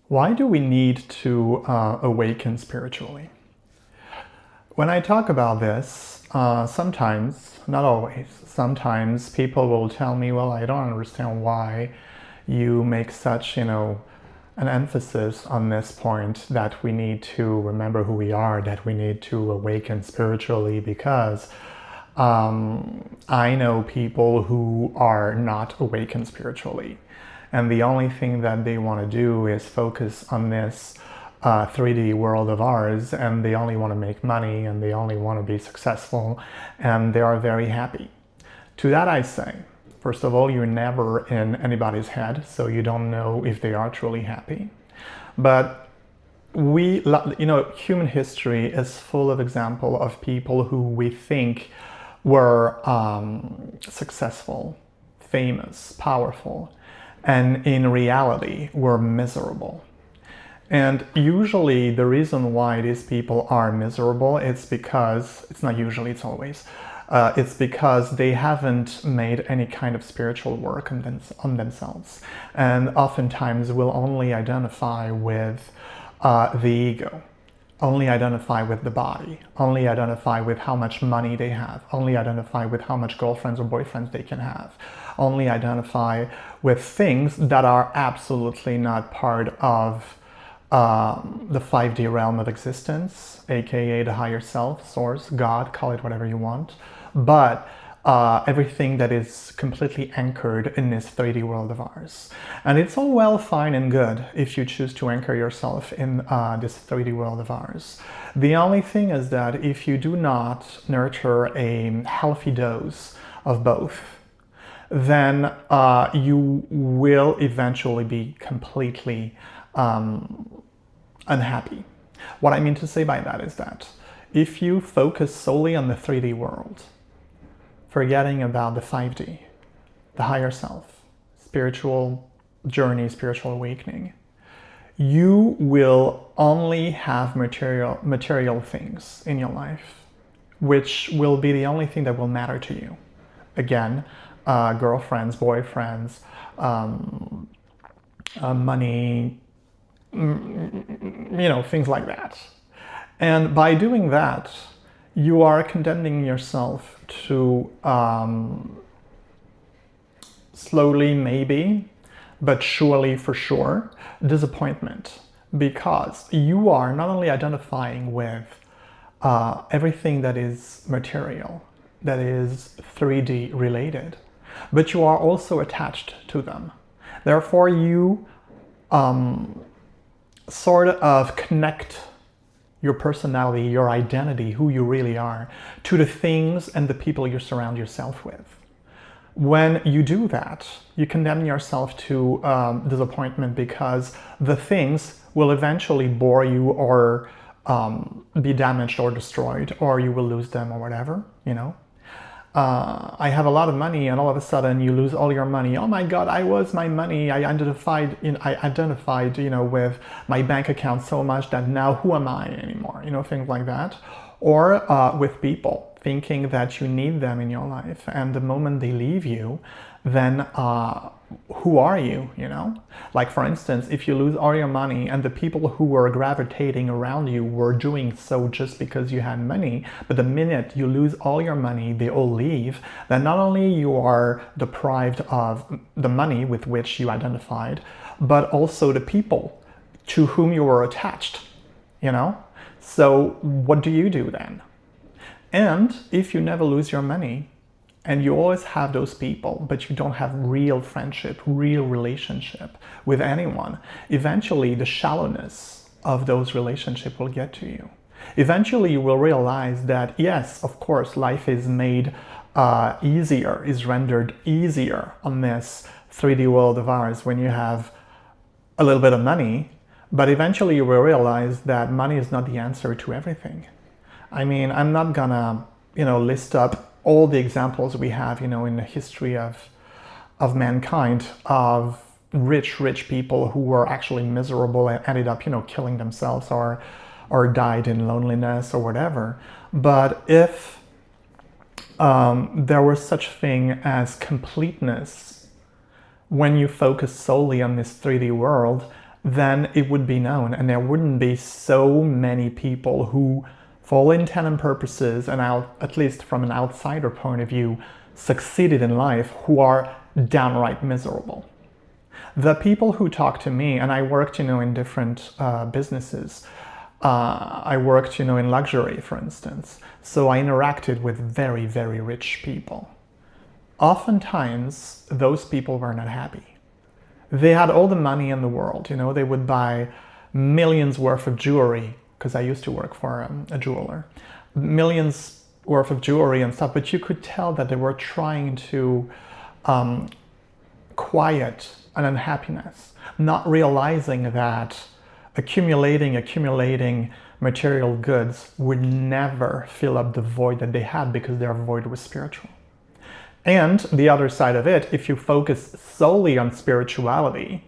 Why do we need to awaken spiritually? When I talk about this, sometimes, not always, sometimes people will tell me, well, I don't understand why you make such, an emphasis on this point that we need to remember who we are, that we need to awaken spiritually, because I know people who are not awakened spiritually. And the only thing that they want to do is focus on this 3D world of ours, and they only want to make money, and they only want to be successful, and they are very happy. To that I say, first of all, you're never in anybody's head, so you don't know if they are truly happy. But human history is full of examples of people who we think were successful, famous, powerful, and in reality were miserable. And usually the reason why these people are miserable, it's because, it's not usually, it's always, it's because they haven't made any kind of spiritual work on themselves. And oftentimes will only identify with the ego, only identify with the body, only identify with how much money they have, only identify with how much girlfriends or boyfriends they can have, only identify with things that are absolutely not part of the 5D realm of existence, aka the higher self, source, God, call it whatever you want, but everything that is completely anchored in this 3D world of ours. And it's all well, fine and good if you choose to anchor yourself in this 3D world of ours. The only thing is that if you do not nurture a healthy dose of both, then you will eventually be completely unhappy. What I mean to say by that is that if you focus solely on the 3D world, forgetting about the 5D, the higher self, spiritual journey, spiritual awakening, you will only have material things in your life, which will be the only thing that will matter to you. Again, girlfriends, boyfriends, money, things like that. And by doing that, you are condemning yourself to slowly, maybe, but surely for sure, disappointment, because you are not only identifying with everything that is material, that is 3D related, but you are also attached to them. Therefore, you sort of connect your personality, your identity, who you really are, to the things and the people you surround yourself with. When you do that, you condemn yourself to disappointment, because the things will eventually bore you or be damaged or destroyed, or you will lose them or whatever, I have a lot of money, and all of a sudden you lose all your money. Oh my God, I was my money. I identified, with my bank account so much that now who am I anymore? Things like that. Or with people, thinking that you need them in your life, and the moment they leave you, then who are you? Like, for instance, if you lose all your money and the people who were gravitating around you were doing so just because you had money, but the minute you lose all your money, they all leave, then not only you are deprived of the money with which you identified, but also the people to whom you were attached, So what do you do then? And if you never lose your money, and you always have those people, but you don't have real friendship, real relationship with anyone, eventually the shallowness of those relationships will get to you. Eventually you will realize that, yes, of course, life is made easier, is rendered easier on this 3D world of ours when you have a little bit of money, but eventually you will realize that money is not the answer to everything. I mean, I'm not gonna, list up all the examples we have, in the history of mankind, of rich people who were actually miserable and ended up, killing themselves or died in loneliness or whatever. But if there was such thing as completeness when you focus solely on this 3D world, then it would be known, and there wouldn't be so many people who, for all intent and purposes, and at least from an outsider point of view, succeeded in life, who are downright miserable. The people who talk to me, and I worked, in different businesses. I worked, in luxury, for instance. So I interacted with very, very rich people. Oftentimes, those people were not happy. They had all the money in the world. They would buy millions worth of jewelry, because I used to work for a jeweler. Millions worth of jewelry and stuff, but you could tell that they were trying to quiet an unhappiness, not realizing that accumulating material goods would never fill up the void that they had, because their void was spiritual. And the other side of it, if you focus solely on spirituality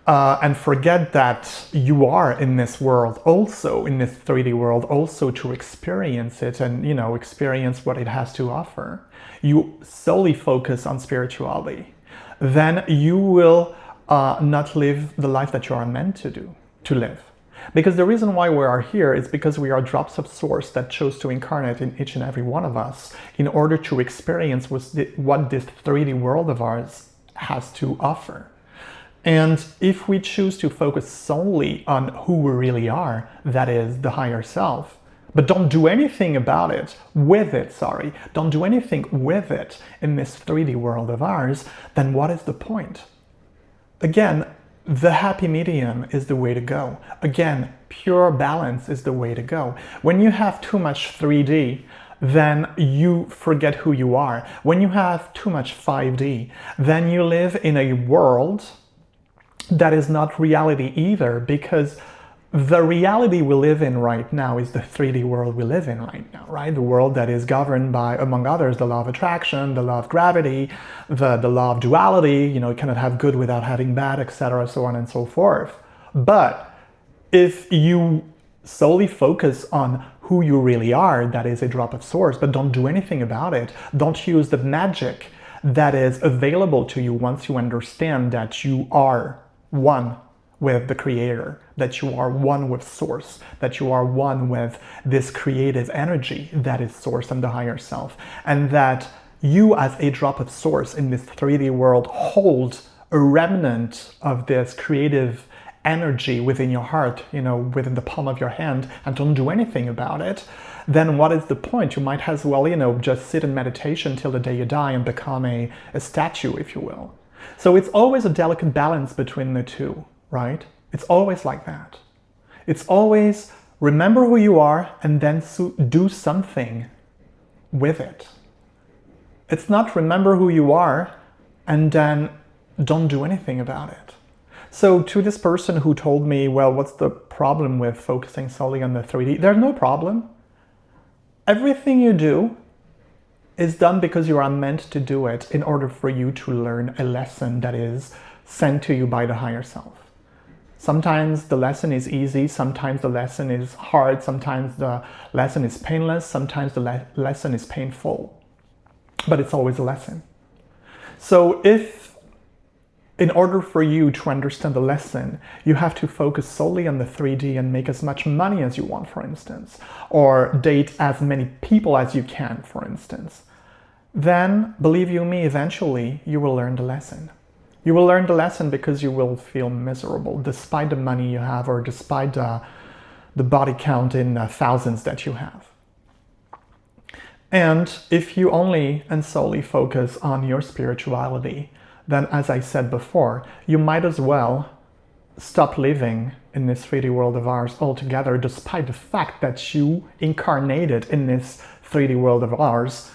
and forget that you are in this world also, in this 3D world also, to experience it and, experience what it has to offer, you solely focus on spirituality, then you will not live the life that you are meant to live. Because the reason why we are here is because we are drops of source that chose to incarnate in each and every one of us in order to experience what this 3D world of ours has to offer. And if we choose to focus solely on who we really are, that is the higher self, but don't do anything about it, don't do anything with it in this 3D world of ours, then what is the point? Again, the happy medium is the way to go. Again, pure balance is the way to go. When you have too much 3D, then you forget who you are. When you have too much 5D, then you live in a world that is not reality either, because the reality we live in right now is the 3D world we live in right now, right? The world that is governed by, among others, the law of attraction, the law of gravity, the law of duality, you cannot have good without having bad, etc., so on and so forth. But if you solely focus on who you really are, that is a drop of source, but don't do anything about it, don't use the magic that is available to you once you understand that you are one with the Creator, that you are one with Source, that you are one with this creative energy that is Source and the higher self, and that you as a drop of Source in this 3D world hold a remnant of this creative energy within your heart, within the palm of your hand, and don't do anything about it, then what is the point? You might as well, just sit in meditation till the day you die and become a statue, if you will. So it's always a delicate balance between the two, right? It's always like that. It's always remember who you are and then do something with it. It's not remember who you are and then don't do anything about it. So to this person who told me, well, what's the problem with focusing solely on the 3D? There's no problem. Everything you do is done because you are meant to do it in order for you to learn a lesson that is sent to you by the higher self. Sometimes the lesson is easy, sometimes the lesson is hard, sometimes the lesson is painless, sometimes the lesson is painful. But it's always a lesson. So if, in order for you to understand the lesson, you have to focus solely on the 3D and make as much money as you want, for instance, or date as many people as you can, for instance, then, believe you me, eventually you will learn the lesson. You will learn the lesson because you will feel miserable, despite the money you have or despite the body count in thousands that you have. And if you only and solely focus on your spirituality, then, as I said before, you might as well stop living in this 3D world of ours altogether, despite the fact that you incarnated in this 3D world of ours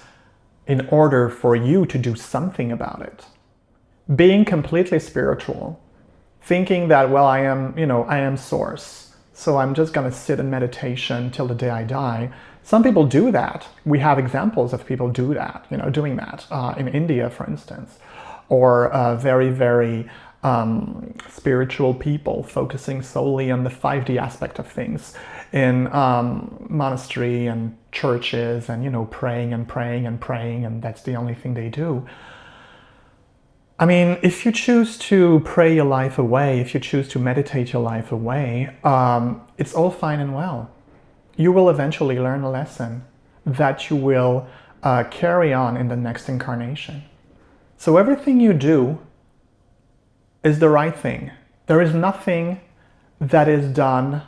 in order for you to do something about it. Being completely spiritual, thinking that, well, I am Source, so I'm just going to sit in meditation till the day I die. Some people do that. We have examples of people doing that in India, for instance, or very, very spiritual people focusing solely on the 5D aspect of things in monastery and churches and, praying and praying and praying, and that's the only thing they do. I mean, if you choose to pray your life away, if you choose to meditate your life away, it's all fine and well. You will eventually learn a lesson that you will carry on in the next incarnation. So everything you do is the right thing. There is nothing that is done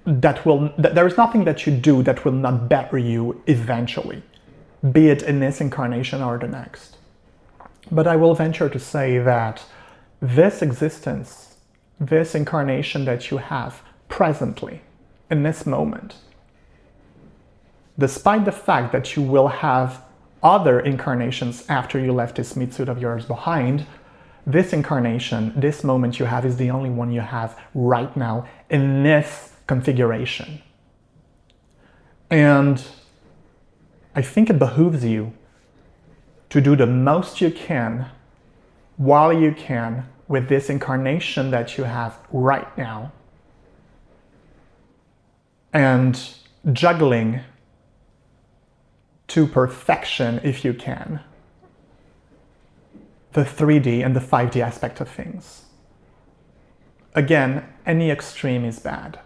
there is nothing that you do that will not better you eventually, be it in this incarnation or the next. But I will venture to say that this existence, this incarnation that you have presently, in this moment, despite the fact that you will have other incarnations after you left this meat suit of yours behind, this incarnation, this moment you have is the only one you have right now in this configuration. And I think it behooves you to do the most you can while you can with this incarnation that you have right now, and juggling to perfection, if you can, the 3D and the 5D aspect of things. Again, any extreme is bad.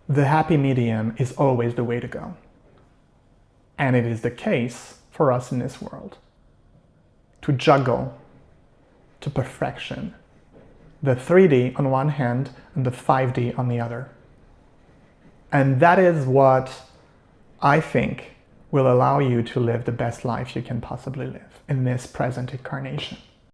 The happy medium is always the way to go. And it is the case for us in this world, to juggle to perfection the 3D on one hand and the 5D on the other. And that is what I think will allow you to live the best life you can possibly live in this present incarnation.